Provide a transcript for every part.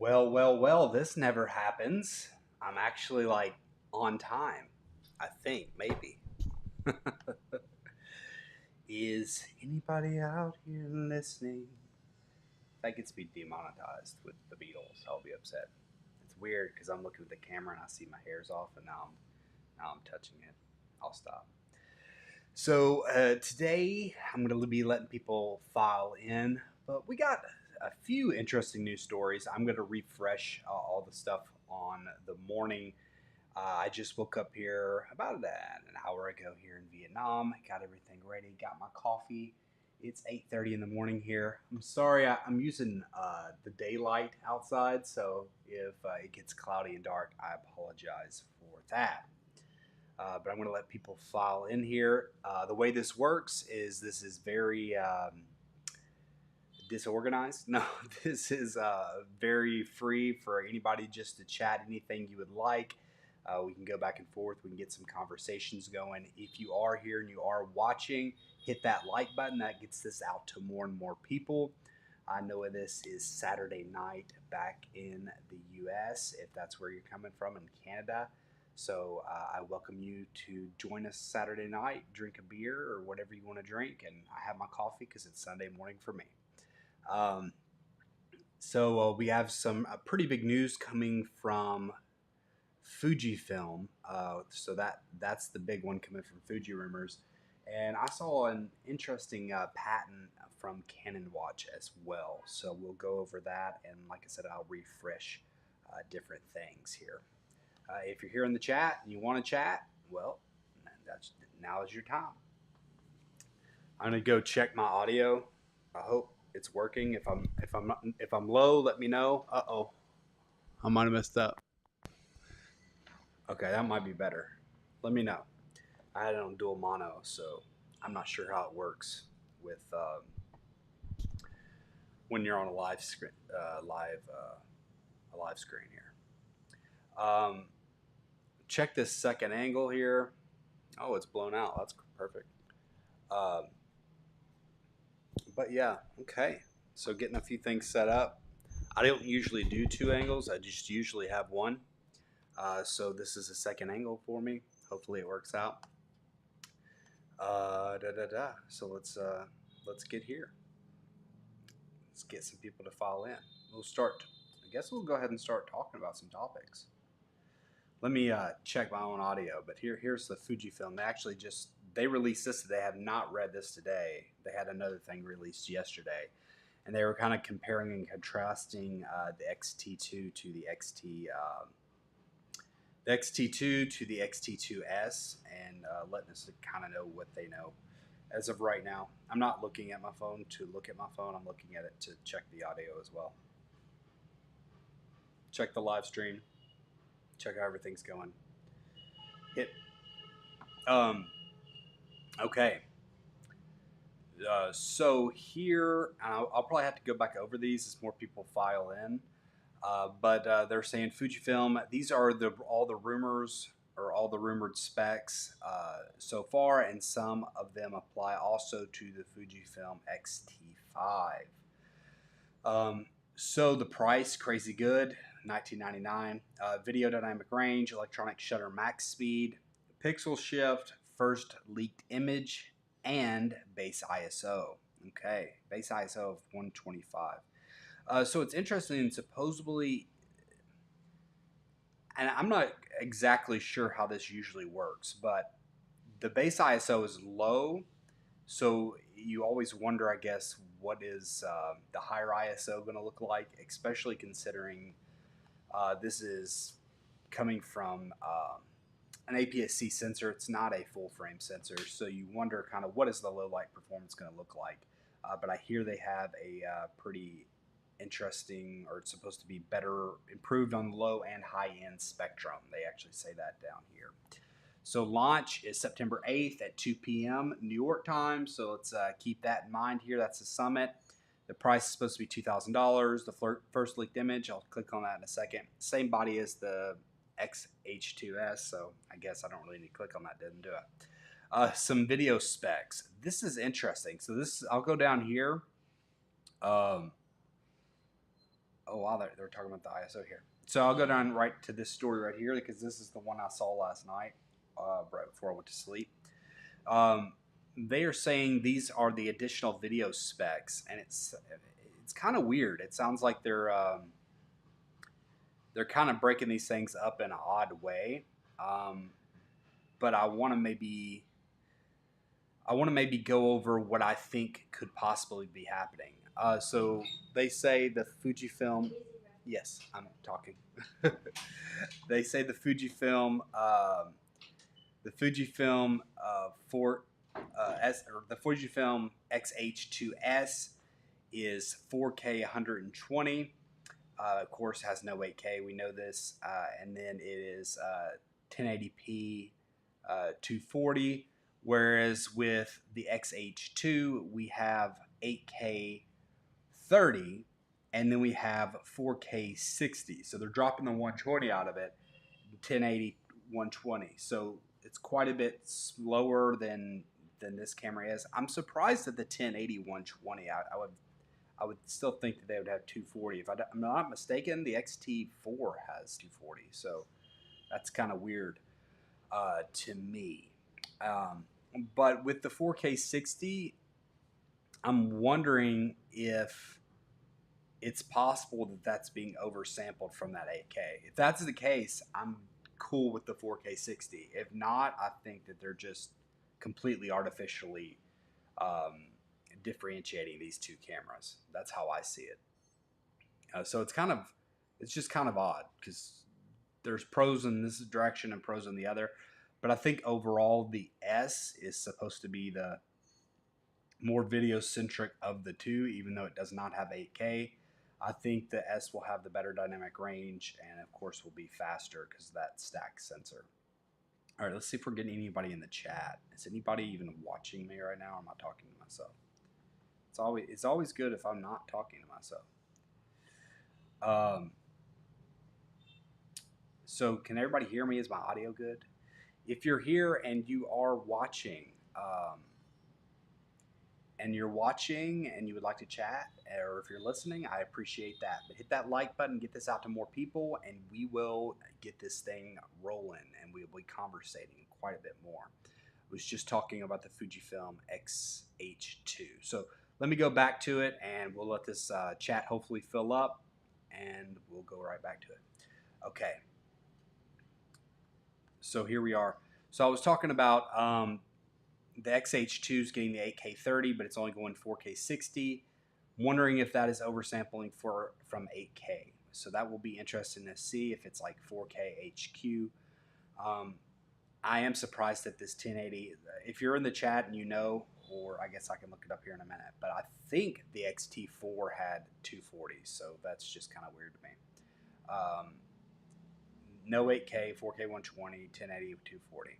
Well, this never happens. I'm actually like on time. I think, maybe. Is anybody out here listening? If that gets me demonetized with the Beatles, I'll be upset. It's weird because I'm looking at the camera and I see my hair's off, and now I'm touching it. I'll stop. So today I'm going to be letting people file in, but we got a few interesting news stories. I'm going to refresh all the stuff on the morning. I just woke up here about an hour ago here in Vietnam. Got everything ready. Got my coffee. It's 8:30 in the morning here. I'm sorry, I'm using the daylight outside, so if it gets cloudy and dark, I apologize for that. But I'm going to let people file in here. The way this works is this is very disorganized. No, this is very free for anybody just to chat anything you would like. We can go back and forth. We can get some conversations going. If you are here and you are watching, hit that like button. That gets this out to more and more people. I know this is Saturday night back in the U.S., if that's where you're coming from in Canada. So I welcome you to join us Saturday night, drink a beer or whatever you want to drink. And I have my coffee because it's Sunday morning for me. So we have some pretty big news coming from Fujifilm. So that's the big one coming from Fuji Rumors. And I saw an interesting patent from Canon watch as well. So we'll go over that. And like I said, I'll refresh different things here. If you're here in the chat and you want to chat, well, now is your time. I'm gonna go check my audio. I hope it's working. If I'm low, let me know. I might have messed up. Okay, that might be better. Let me know. I had it on dual mono, so I'm not sure how it works with when you're on a live screen, a live screen here. Check this second angle here. Oh, it's blown out. That's perfect. But yeah, okay. So getting a few things set up. I don't usually do two angles. I just usually have one. So this is a second angle for me. Hopefully it works out. So let's get here. Let's get some people to file in. We'll start. I guess we'll go ahead and start talking about some topics. Let me check my own audio. But here's the Fujifilm. They released this today. I have not read this today. They had another thing released yesterday, and they were kind of comparing and contrasting the X-T2 to the X-T2 to the X-T2s, and letting us kind of know what they know as of right now. I'm not looking at my phone to look at my phone. I'm looking at it to check the audio as well. Check the live stream. Check how everything's going. Hit. Okay. So here, I'll probably have to go back over these as more people file in. But they're saying Fujifilm. These are all the rumors or all the rumored specs so far, and some of them apply also to the Fujifilm X-T5. So the price, crazy good, $19.99. Video dynamic range, electronic shutter max speed, pixel shift, first leaked image, and base ISO. Okay, base ISO of 125. So it's interesting, supposedly, and I'm not exactly sure how this usually works, but the base ISO is low, so you always wonder, I guess, what is the higher ISO going to look like, especially considering this is coming from an APS-C sensor. It's not a full frame sensor, so you wonder kind of what is the low light performance going to look like. But I hear they have a pretty interesting, or it's supposed to be better, improved on low and high end spectrum. They actually say that down here. So launch is September 8th at 2 p.m. New York time. So let's keep that in mind here. That's the summit. The price is supposed to be $2,000. The first leaked image, I'll click on that in a second. Same body as the X-H2s. So I guess I don't really need to click on that. Didn't do it. Some video specs. This is interesting. So I'll go down here. Oh wow, they're talking about the ISO here. So I'll go down right to this story right here because this is the one I saw last night, right before I went to sleep. They are saying these are the additional video specs, and it's kind of weird. It sounds like they're kind of breaking these things up in an odd way. But I want to maybe go over what I think could possibly be happening. So they say the Fujifilm. Yes, I'm talking. They say the Fujifilm, the Fujifilm X-H2s is 4K 120. Of course, has no 8K. We know this, and then it is 1080p 240. Whereas with the X-H2, we have 8K 30, and then we have 4K 60. So they're dropping the 120 out of it, 1080 120. So it's quite a bit slower than this camera is. I'm surprised at the 1080 120. I would still think that they would have 240. If I'm not mistaken, the X-T4 has 240. So that's kind of weird to me. But with the 4K 60, I'm wondering if it's possible that that's being oversampled from that 8K. If that's the case, I'm cool with the 4K 60. If not, I think that they're just completely artificially differentiating these two cameras. That's how I see it. So it's just kind of odd because there's pros in this direction and pros in the other. But I think overall the S is supposed to be the more video centric of the two, even though it does not have 8K. I think the S will have the better dynamic range and of course will be faster because of that stack sensor. All right, let's see if we're getting anybody in the chat. Is anybody even watching me right now? Or am I talking to myself? It's always good if I'm not talking to myself. So can everybody hear me? Is my audio good? If you're here and you are watching, and you would like to chat, or if you're listening, I appreciate that. But hit that like button, get this out to more people, and we will get this thing rolling, and we'll be conversating quite a bit more. I was just talking about the Fujifilm X-H2. So let me go back to it, and we'll let this chat hopefully fill up, and we'll go right back to it. Okay. So here we are. So I was talking about the X-H2 is getting the 8K 30, but it's only going 4K 60. Wondering if that is oversampling from 8K. So that will be interesting to see if it's like 4K HQ. I am surprised at this 1080. If you're in the chat and you know, or I guess I can look it up here in a minute, but I think the X-T4 had 240, so that's just kind of weird to me. No 8K, 4K 120, 1080, 240.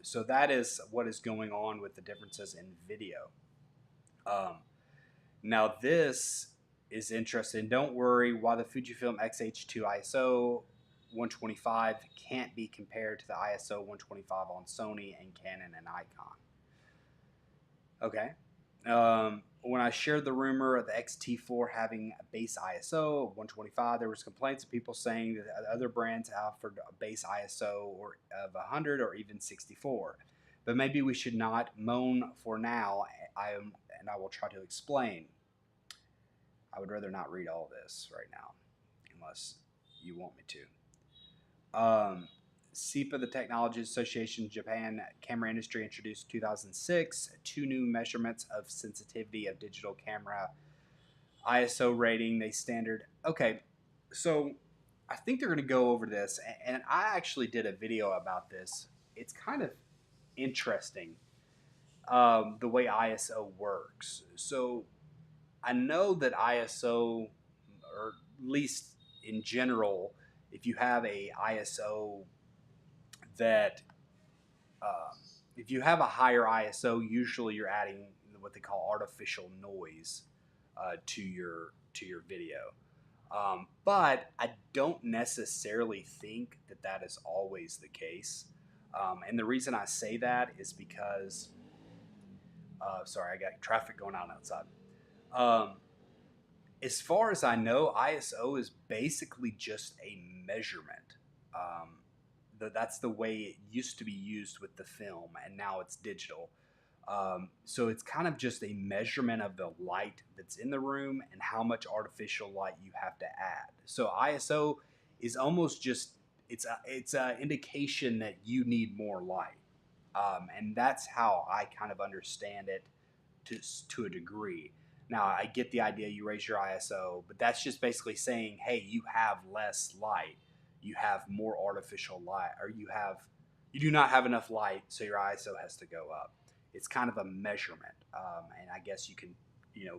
So that is what is going on with the differences in video. Now this is interesting. Don't worry, while the Fujifilm X-H2 ISO 125 can't be compared to the ISO 125 on Sony and Canon and Nikon. Okay. When I shared the rumor of the X-T4 having a base ISO of 125, there was complaints of people saying that other brands offered a base ISO of 100 or even 64. But maybe we should not moan for now, and I will try to explain. I would rather not read all this right now, unless you want me to. SEPA, the Technology Association Japan Camera Industry, introduced 2006 two new measurements of sensitivity of digital camera ISO rating. They standard. Okay, so I think they're going to go over this, and I actually did a video about this. It's kind of interesting the way ISO works. So I know that ISO, or at least in general, if you have a ISO that if you have a higher ISO, usually you're adding what they call artificial noise to your video. But I don't necessarily think that that is always the case. And the reason I say that is because, sorry, I got traffic going on outside. As far as I know, ISO is basically just a measurement. Um, that's the way it used to be used with the film, and now it's digital. So it's kind of just a measurement of the light that's in the room and how much artificial light you have to add. So ISO is almost just it's a indication that you need more light, and that's how I kind of understand it to a degree. Now I get the idea you raise your ISO, but that's just basically saying, hey, you have less light, you have more artificial light, or you do not have enough light, so your ISO has to go up. It's kind of a measurement, and I guess you can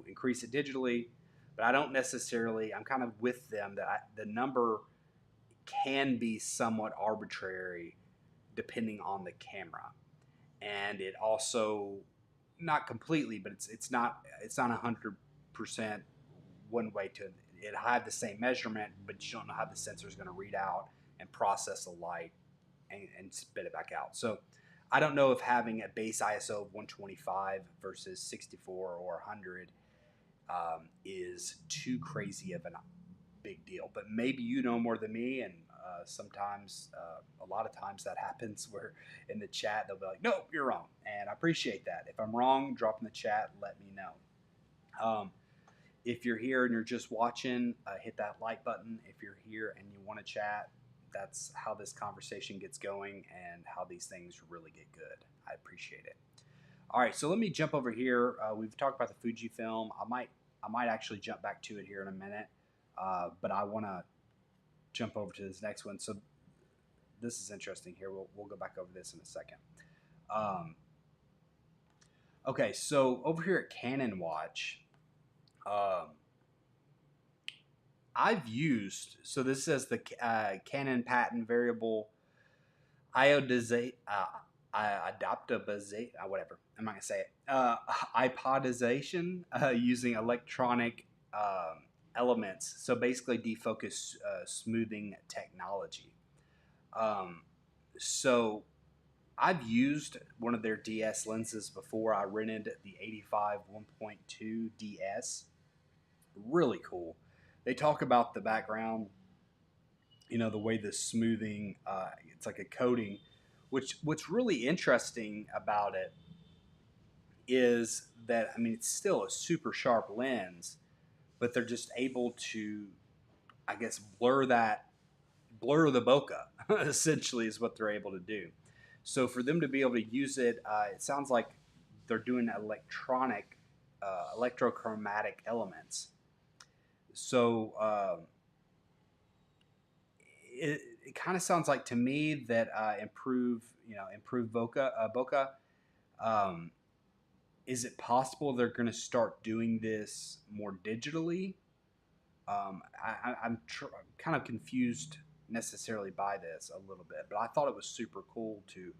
increase it digitally, but I don't necessarily. I'm kind of with them that the number can be somewhat arbitrary depending on the camera, and it also not completely, but it's not 100% one way to it had the same measurement, but you don't know how the sensor is going to read out and process the light and spit it back out. So I don't know if having a base ISO of 125 versus 64 or 100 is too crazy of a big deal. But maybe you know more than me, and sometimes, a lot of times that happens where in the chat they'll be like, "No, you're wrong," and I appreciate that. If I'm wrong, drop in the chat, let me know. If you're here and you're just watching, hit that like button. If you're here and you want to chat, that's how this conversation gets going and how these things really get good. I appreciate it. All right, so let me jump over here. We've talked about the Fujifilm. I might actually jump back to it here in a minute, but I want to jump over to this next one. So this is interesting here. We'll go back over this in a second. Okay, so over here at Canon Watch, I've used, so this says the Canon patent variable iodizate, adaptabilization, whatever. I'm not going to say it. Iodization using electronic elements. So basically defocus smoothing technology. So I've used one of their DS lenses before. I rented the 85 1.2 DS. Really cool. They talk about the background, the way the smoothing, it's like a coating. What's really interesting about it is that, I mean, it's still a super sharp lens, but they're just able to, I guess, blur the bokeh, essentially, is what they're able to do. So for them to be able to use it, it sounds like they're doing electrochromatic elements. So it kind of sounds like to me that improve bokeh. Is it possible they're going to start doing this more digitally? I'm kind of confused necessarily by this a little bit, but I thought it was super cool to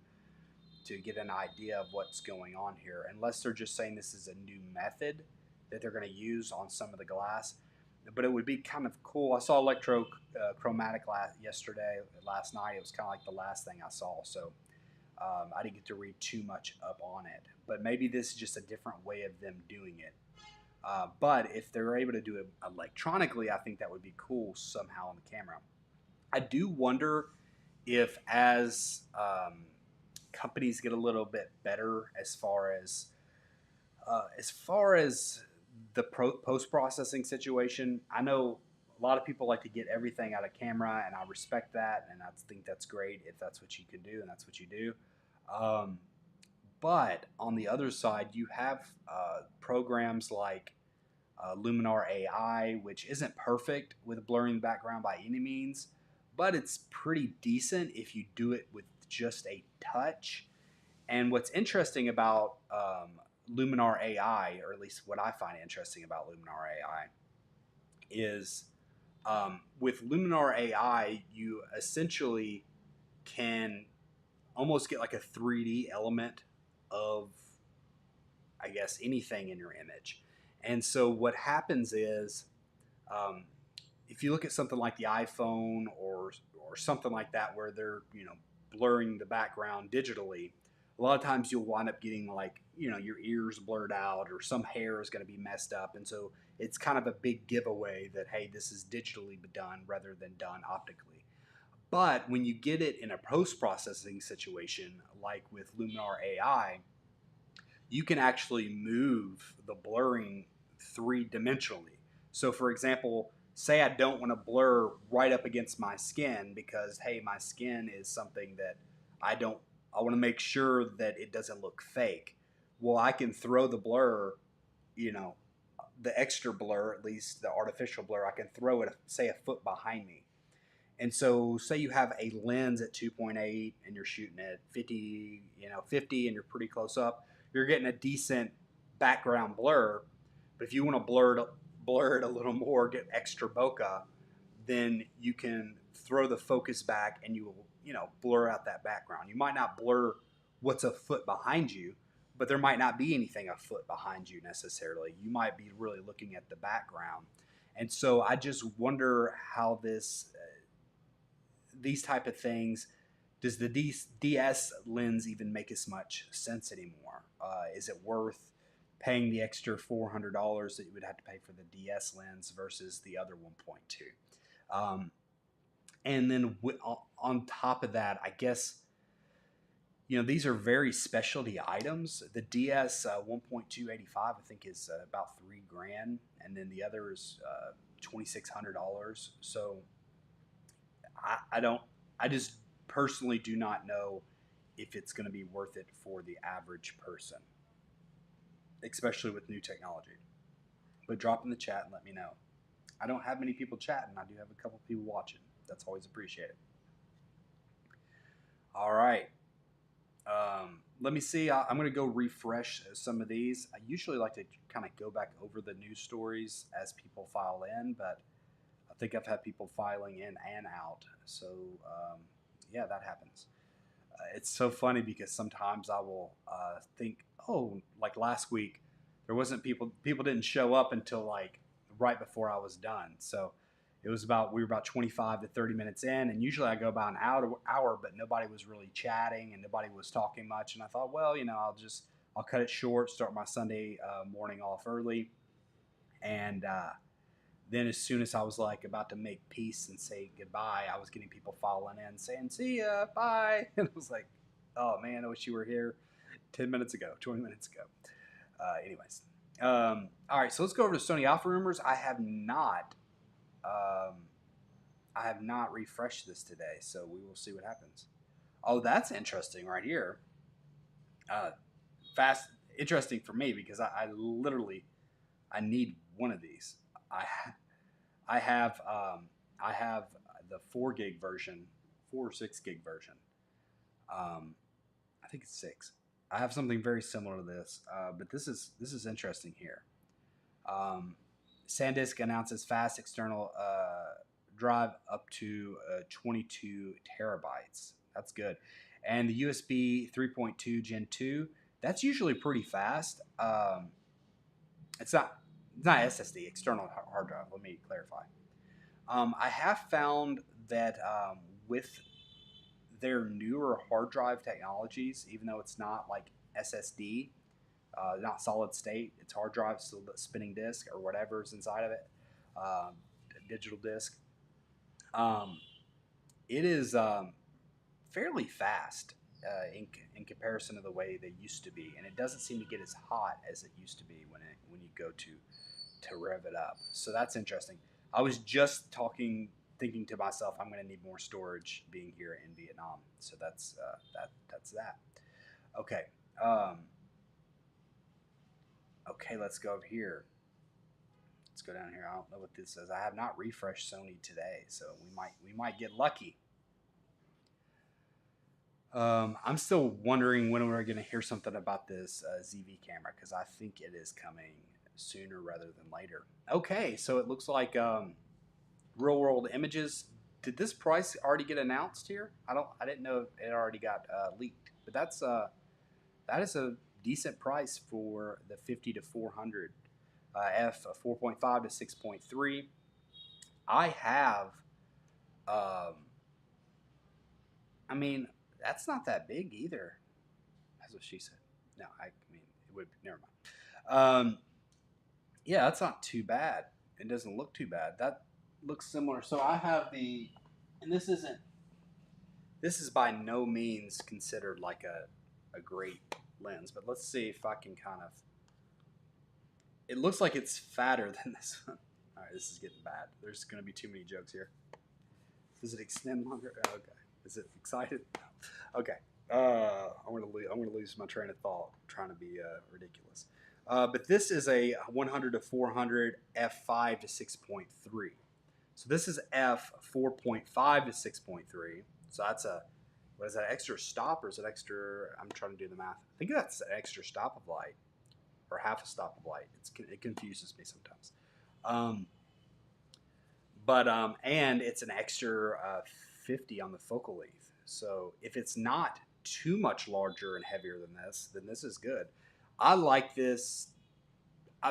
get an idea of what's going on here. Unless they're just saying this is a new method that they're going to use on some of the glass, but it would be kind of cool. I saw electrochromatic last night. It was kind of like the last thing I saw, so I didn't get to read too much up on it. But maybe this is just a different way of them doing it. But if they're able to do it electronically, I think that would be cool somehow on the camera. I do wonder if as companies get a little bit better as far as the post-processing situation. I know a lot of people like to get everything out of camera, and I respect that, and I think that's great if that's what you can do, and that's what you do. But on the other side, you have programs like Luminar AI, which isn't perfect with blurring the background by any means, but it's pretty decent if you do it with just a touch. And what's interesting about Luminar AI, or at least what I find interesting about Luminar AI, is with Luminar AI, you essentially can almost get like a 3D element of, I guess, anything in your image. And so what happens is, if you look at something like the iPhone or something like that, where they're blurring the background digitally, a lot of times you'll wind up getting like, you know, your ears blurred out or some hair is going to be messed up. And so it's kind of a big giveaway that, hey, this is digitally done rather than done optically. But when you get it in a post processing situation, like with Luminar AI, you can actually move the blurring three dimensionally. So, for example, say I don't want to blur right up against my skin because, hey, my skin is something that I don't, I want to make sure that it doesn't look fake. Well, I can throw the blur, you know, the extra blur, at least the artificial blur, I can throw it, say, a foot behind me. And so, say you have a lens at 2.8 and you're shooting at 50, 50, and you're pretty close up, you're getting a decent background blur. But if you want to blur it a little more, get extra bokeh, then you can throw the focus back and you will, blur out that background. You might not blur what's a foot behind you, but there might not be anything a foot behind you necessarily. You might be really looking at the background. And so I just wonder how these type of things, does the DS lens even make as much sense anymore? Is it worth paying the extra $400 that you would have to pay for the DS lens versus the other 1.2? And then on top of that, I guess, these are very specialty items. The DS 1.285, I think, is about $3,000, and then the other is $2,600. So I don't. I just personally do not know if it's going to be worth it for the average person, especially with new technology. But drop in the chat and let me know. I don't have many people chatting. I do have a couple people watching. That's always appreciated. All right. Let me see. I'm going to go refresh some of these. I usually like to kind of go back over the news stories as people file in, but I think I've had people filing in and out. So, yeah, that happens. It's so funny because sometimes I will think, oh, like last week, there wasn't people didn't show up until like right before I was done. So we were about 25 to 30 minutes in, and usually I go about an hour, but nobody was really chatting and nobody was talking much. And I thought, well, I'll cut it short, start my Sunday morning off early, and then as soon as I was like about to make peace and say goodbye, I was getting people following in saying, see ya, bye. And I was like, oh man, I wish you were here 10 minutes ago, 20 minutes ago. Anyways. All right, so let's go over to Sony Alpha rumors. I have not refreshed this today, so we will see what happens. Oh, that's interesting right here. Uh, interesting for me because I literally, I need one of these. I have I have the 4 gig version, 4 or 6 gig version. I think it's 6. I have something very similar to this, but this is interesting here. SanDisk announces fast external drive up to 22 terabytes. That's good. And the USB 3.2 Gen 2, that's usually pretty fast. It's not SSD, external hard drive. Let me clarify. I have found that with their newer hard drive technologies, even though it's not like SSD, not solid state, it's hard drive, so the spinning disk or whatever's inside of it, digital disk. It is fairly fast in comparison to the way they used to be, and it doesn't seem to get as hot as it used to be when you go to rev it up. So that's interesting. I was just thinking to myself, I'm going to need more storage being here in Vietnam. So that's that. Okay. Okay, let's go over here. Let's go down here. I don't know what this says. I have not refreshed Sony today, so we might get lucky. I'm still wondering when we're going to hear something about this ZV camera because I think it is coming sooner rather than later. Okay, so it looks like real world images. Did this price already get announced here? I didn't know if it already got leaked, but that is a decent price for the 50 to 400 f 4.5 to 6.3. I have I mean, that's not that big either. That's what she said. No, I mean, it would, never mind. Yeah, that's not too bad. It doesn't look too bad. That looks similar. So I have and this is by no means considered like a great lens, but let's see if I can kind of, it looks like it's fatter than this one. All right, this is getting bad. There's going to be too many jokes here. Does it extend longer? Oh, okay. Is it excited? Okay. I'm gonna lose my train of thought trying to be ridiculous. But this is a 100 to 400 f5 to 6.3. So this is f 4.5 to 6.3. So that's a, what is that, extra stop, or is it extra? I'm trying to do the math. I think that's an extra stop of light, or half a stop of light. It confuses me sometimes. And it's an extra 50 on the focal length. So if it's not too much larger and heavier than this, then this is good. I like this. I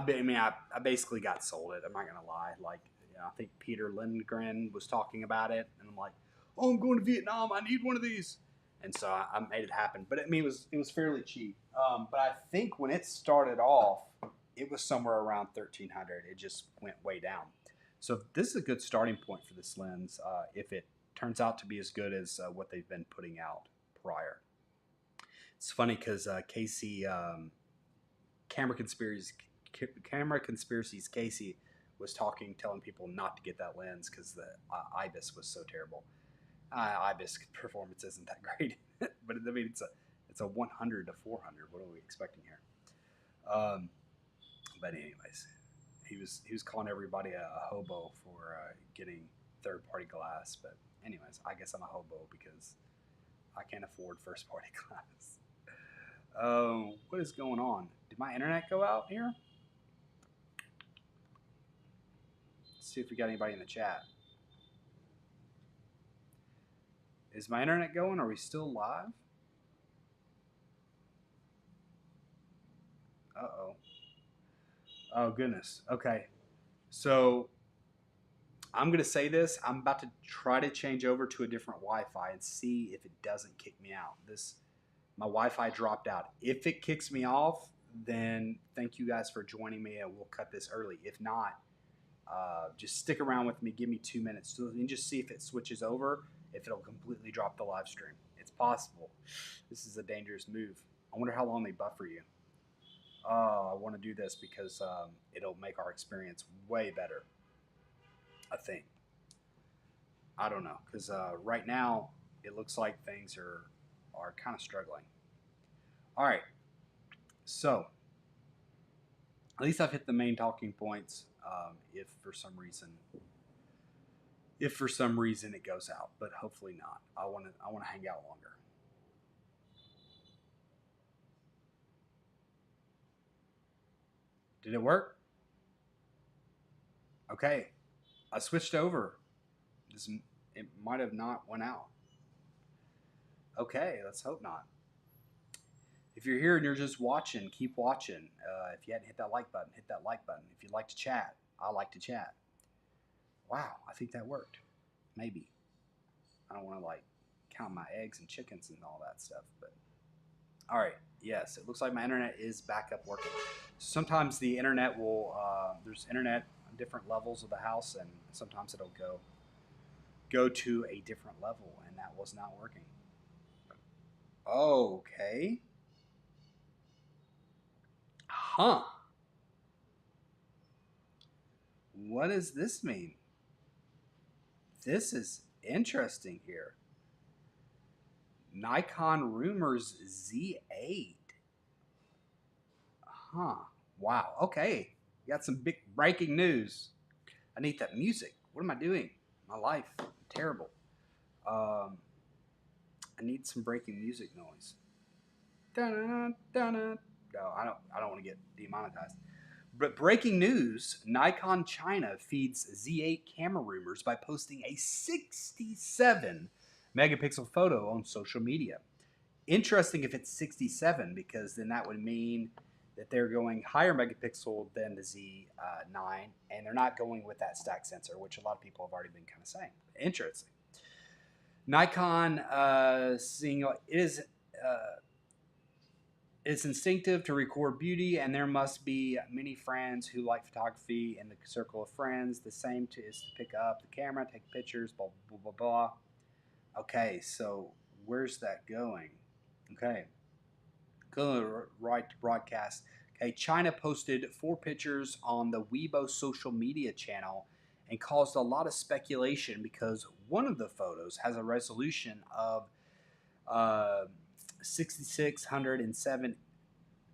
basically got sold it. I'm not gonna lie. Like, I think Peter Lindgren was talking about it, and I'm like, oh, I'm going to Vietnam. I need one of these, and so I made it happen. But it was fairly cheap. But I think when it started off, it was somewhere around 1,300. It just went way down. So this is a good starting point for this lens if it turns out to be as good as what they've been putting out prior. It's funny because Casey, Camera Conspiracies Casey was telling people not to get that lens because the IBIS was so terrible. IBIS performance isn't that great, but I mean it's a 100 to 400. What are we expecting here? But anyways, he was calling everybody a hobo for getting third-party glass. But anyways, I guess I'm a hobo because I can't afford first-party glass. What is going on? Did my internet go out here? Let's see if we got anybody in the chat. Is my internet going? Are we still live? Uh-oh. Oh, goodness. Okay. So I'm going to say this. I'm about to try to change over to a different Wi-Fi and see if it doesn't kick me out. My Wi-Fi dropped out. If it kicks me off, then thank you guys for joining me, and we'll cut this early. If not, just stick around with me. Give me 2 minutes and just see if it switches over, if it'll completely drop the live stream. It's possible. This is a dangerous move. I wonder how long they buffer you. I want to do this because it'll make our experience way better, I think. I don't know, because right now it looks like things are kind of struggling. All right, so at least I've hit the main talking points. If for some reason it goes out, but hopefully not. I want to hang out longer. Did it work? Okay, I switched over. It might have not went out. Okay, let's hope not. If you're here and you're just watching, keep watching. If you hadn't hit that like button, hit that like button. If you'd like to chat, I like to chat. Wow, I think that worked. Maybe. I don't want to count my eggs and chickens and all that stuff, but all right. Yes, it looks like my internet is back up working. Sometimes the internet will, there's internet on different levels of the house, and sometimes it'll go to a different level, and that was not working. Okay. Huh. What does this mean? This is interesting here. Nikon rumors Z8. Huh. Wow. Okay. We got some big breaking news. I need that music. What am I doing? My life. I'm terrible. I need some breaking music noise. No, I don't want to get demonetized. But breaking news, Nikon China feeds Z8 camera rumors by posting a 67 megapixel photo on social media. Interesting if it's 67, because then that would mean that they're going higher megapixel than the Z9, and they're not going with that stack sensor, which a lot of people have already been kind of saying. Interesting. Nikon seeing it is It's instinctive to record beauty, and there must be many friends who like photography in the circle of friends. The same is to pick up the camera, take pictures, blah, blah, blah, blah. Okay, so where's that going? Okay, go right to broadcast. Okay, China posted 4 pictures on the Weibo social media channel and caused a lot of speculation because one of the photos has a resolution of uh, 6607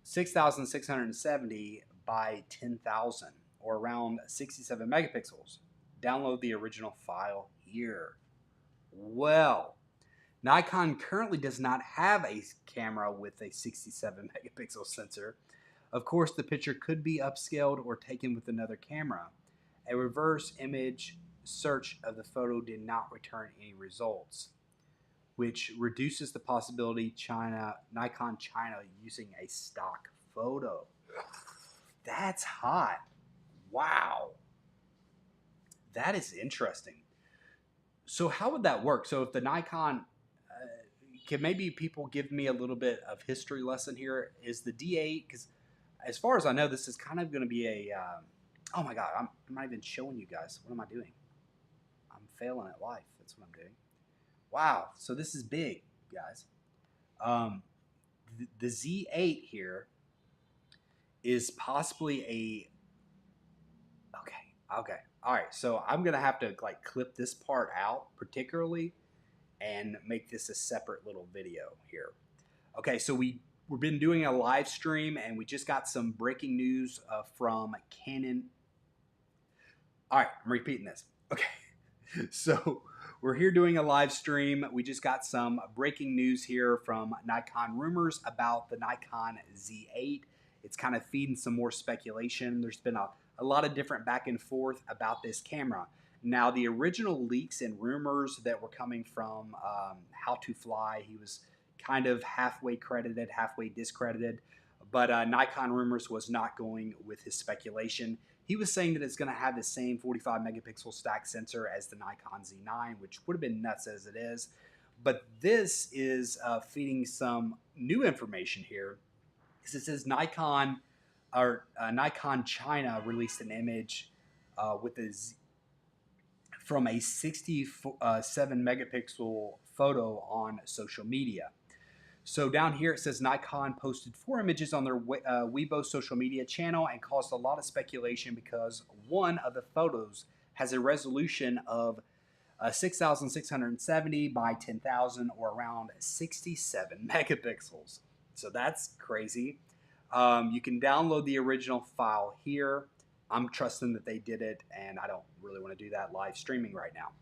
6670 by 10,000, or around 67 megapixels. Download the original file here. Well, Nikon currently does not have a camera with a 67 megapixel sensor. Of course, the picture could be upscaled or taken with another camera. A reverse image search of the photo did not return any results, which reduces the possibility Nikon China using a stock photo. That's hot. Wow. That is interesting. So how would that work? So if the Nikon, can maybe people give me a little bit of history lesson here? Is the D8, because as far as I know, this is kind of going to be a, oh my God, I'm not even showing you guys. What am I doing? I'm failing at life. That's what I'm doing. Wow. So this is big, guys. The Z8 here is possibly a, okay. All right. So I'm going to have to like clip this part out particularly and make this a separate little video here. Okay. So we've been doing a live stream and we just got some breaking news from Canon. All right. I'm repeating this. Okay. So we're here doing a live stream. We just got some breaking news here from Nikon rumors about the Nikon Z8. It's kind of feeding some more speculation. There's been a lot of different back and forth about this camera. Now, the original leaks and rumors that were coming from How to Fly, he was kind of halfway credited, halfway discredited, but Nikon rumors was not going with his speculation. He was saying that it's going to have the same 45 megapixel stack sensor as the Nikon Z9, which would have been nuts as it is. But this is feeding some new information here, because it says Nikon China released an image from a 67 megapixel photo on social media. So down here it says Nikon posted 4 images on their Weibo social media channel and caused a lot of speculation because one of the photos has a resolution of 6,670 by 10,000, or around 67 megapixels. So that's crazy. You can download the original file here. I'm trusting that they did it, and I don't really want to do that live streaming right now.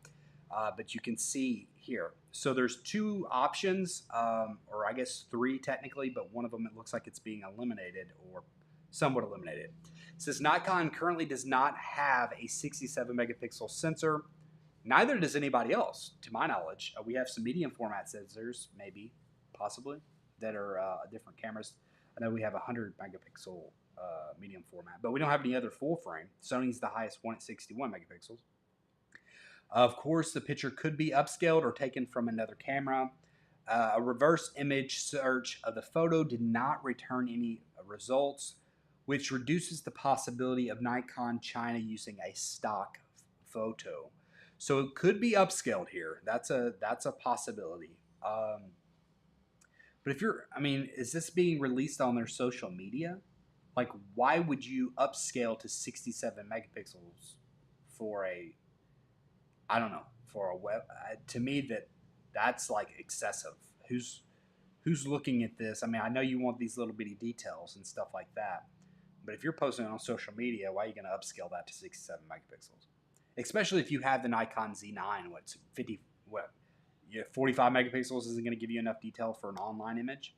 But you can see here. So there's 2 options, or I guess 3 technically, but one of them it looks like it's being eliminated or somewhat eliminated. It says Nikon currently does not have a 67 megapixel sensor. Neither does anybody else, to my knowledge. We have some medium format sensors, maybe, possibly, that are different cameras. I know we have a 100 megapixel medium format, but we don't have any other full frame. Sony's the highest one at 61 megapixels. Of course, the picture could be upscaled or taken from another camera. A reverse image search of the photo did not return any results, which reduces the possibility of Nikon China using a stock photo. So it could be upscaled here. That's a possibility. But if you're, I mean, is this being released on their social media? Like, why would you upscale to 67 megapixels for a, I don't know, for a web? To me, that's like excessive. Who's looking at this? I mean, I know you want these little bitty details and stuff like that, but if you're posting it on social media, why are you going to upscale that to 67 megapixels? Especially if you have the Nikon Z9, what's 45 megapixels isn't going to give you enough detail for an online image.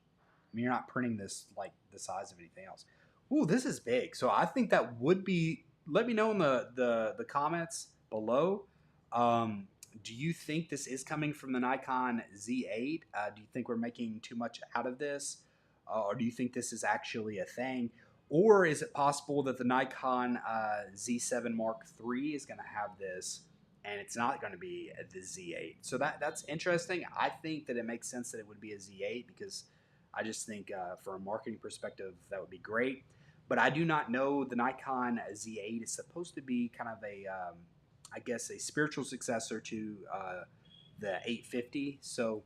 I mean, you're not printing this like the size of anything else. Ooh, this is big. So I think that would be. Let me know in the comments below. Do you think this is coming from the Nikon Z8? Do you think we're making too much out of this, or do you think this is actually a thing? Or is it possible that the Nikon Z7 Mark III is going to have this, and it's not going to be the Z8? So that's interesting. I think that it makes sense that it would be a Z8 because I just think from a marketing perspective, that would be great. But I do not know, the Nikon Z8 is supposed to be kind of a, I guess, a spiritual successor to the 850. So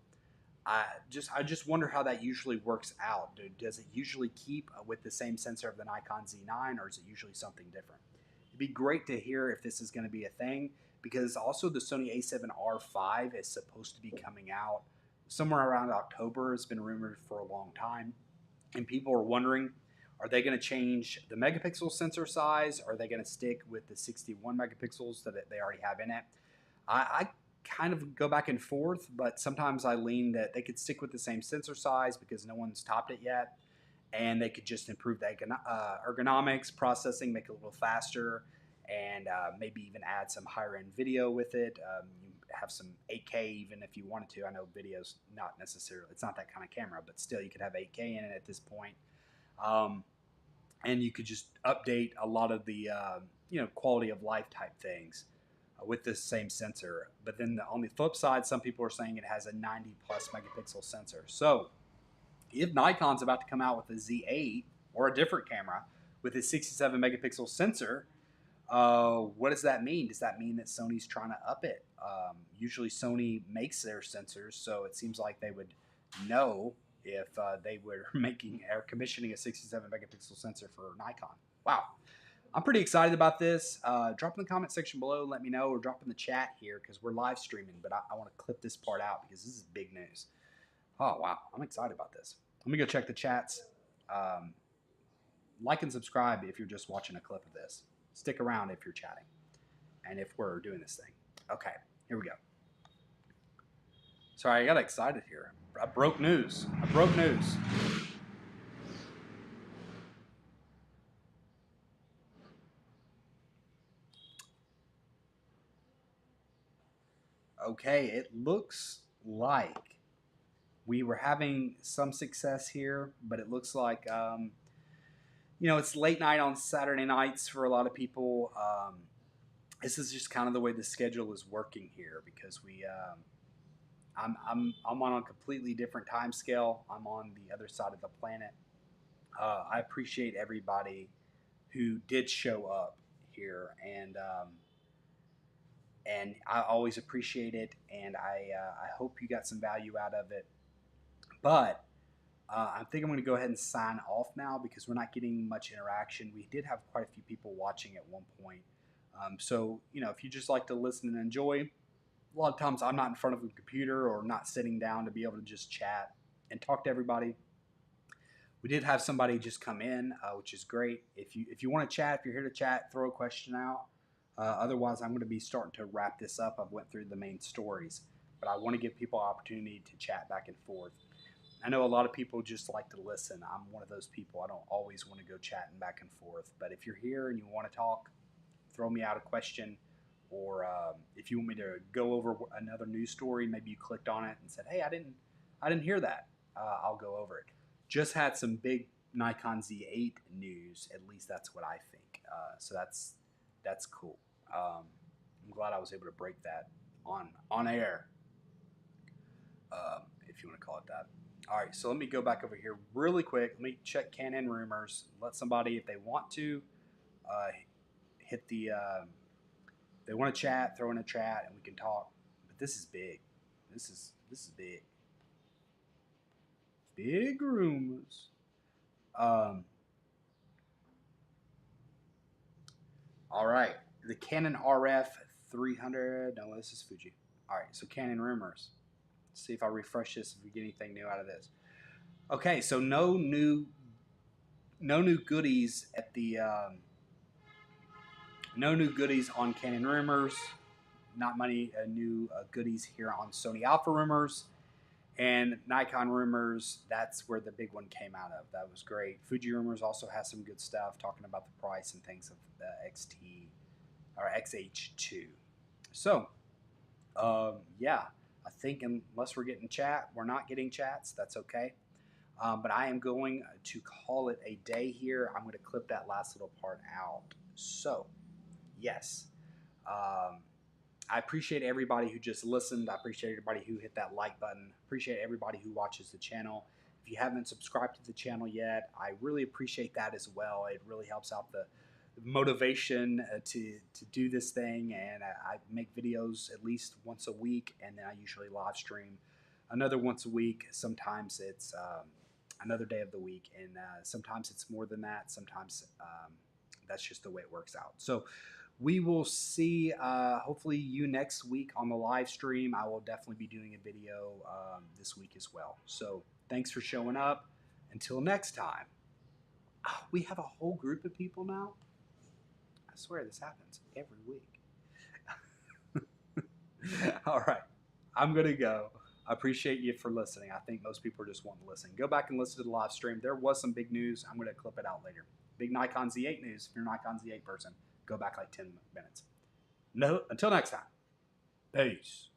I just wonder how that usually works out. Does it usually keep with the same sensor of the Nikon Z9, or is it usually something different? It'd be great to hear if this is going to be a thing, because also the Sony A7R5 is supposed to be coming out somewhere around October. It's been rumored for a long time, and people are wondering, are they going to change the megapixel sensor size? Are they going to stick with the 61 megapixels that they already have in it? I kind of go back and forth, but sometimes I lean that they could stick with the same sensor size because no one's topped it yet, and they could just improve the ergonomics, processing, make it a little faster, and maybe even add some higher end video with it. You have some 8K even if you wanted to. I know video's not necessarily, it's not that kind of camera, but still you could have 8K in it at this point. And you could just update a lot of the quality of life type things with this same sensor. But then on the flip side, some people are saying it has a 90 plus megapixel sensor. So if Nikon's about to come out with a Z8 or a different camera with a 67 megapixel sensor, what does that mean? Does that mean that Sony's trying to up it? Usually Sony makes their sensors, so it seems like they would know if they were making or commissioning a 67 megapixel sensor for Nikon. Wow. I'm pretty excited about this. Drop in the comment section below, let me know, or drop in the chat here because we're live streaming, but I want to clip this part out because this is big news. Oh, wow. I'm excited about this. Let me go check the chats. Like and subscribe if you're just watching a clip of this. Stick around if you're chatting and if we're doing this thing. Okay, here we go. Sorry, I got excited here. I broke news. Okay, it looks like we were having some success here, but it looks like, it's late night on Saturday nights for a lot of people. This is just kind of the way the schedule is working here because I'm on a completely different time scale. I'm on the other side of the planet. I appreciate everybody who did show up here, and I always appreciate it, and I hope you got some value out of it. But I think I'm going to go ahead and sign off now because we're not getting much interaction. We did have quite a few people watching at one point. So, if you just like to listen and enjoy, a lot of times I'm not in front of a computer or not sitting down to be able to just chat and talk to everybody. We did have somebody just come in, which is great. If you want to chat, if you're here to chat, throw a question out. Otherwise, I'm going to be starting to wrap this up. I've went through the main stories, but I want to give people opportunity to chat back and forth. I know a lot of people just like to listen. I'm one of those people. I don't always want to go chatting back and forth. But if you're here and you want to talk, throw me out a question. Or if you want me to go over another news story, maybe you clicked on it and said, "Hey, I didn't hear that." I'll go over it. Just had some big Nikon Z8 news. At least that's what I think. So that's cool. I'm glad I was able to break that on air, if you want to call it that. All right, so let me go back over here really quick. Let me check Canon rumors. Let somebody, if they want to, hit the. They want to chat, throw in a chat, and we can talk. But this is big. This is big. Big rumors. All right, the Canon RF 300. No, this is Fuji. All right, so Canon rumors. Let's see if I refresh this, if we get anything new out of this. Okay, so no new goodies at the no new goodies on Canon rumors. Not many new goodies here on Sony Alpha rumors. And Nikon rumors, that's where the big one came out of. That was great. Fuji rumors also has some good stuff talking about the price and things of the XT or X-H2. So, yeah, I think unless we're getting chat, we're not getting chats. That's okay. But I am going to call it a day here. I'm going to clip that last little part out. So, yes. I appreciate everybody who just listened. I appreciate everybody who hit that like button. Appreciate everybody who watches the channel. If you haven't subscribed to the channel yet, I really appreciate that as well. It really helps out the motivation to do this thing, and I make videos at least once a week, and then I usually live stream another once a week. Sometimes it's another day of the week, and sometimes it's more than that. Sometimes that's just the way it works out. So we will see hopefully you next week on the live stream. I will definitely be doing a video this week as well. So thanks for showing up. Until next time. Oh, we have a whole group of people now. I swear this happens every week. All right, I'm gonna go. I appreciate you for listening. I think most people are just wanting to listen. Go back and listen to the live stream. There was some big news. I'm gonna clip it out later. Big Nikon Z8 news. If you're a Nikon Z8 person, go back like 10 minutes. No, until next time. Peace.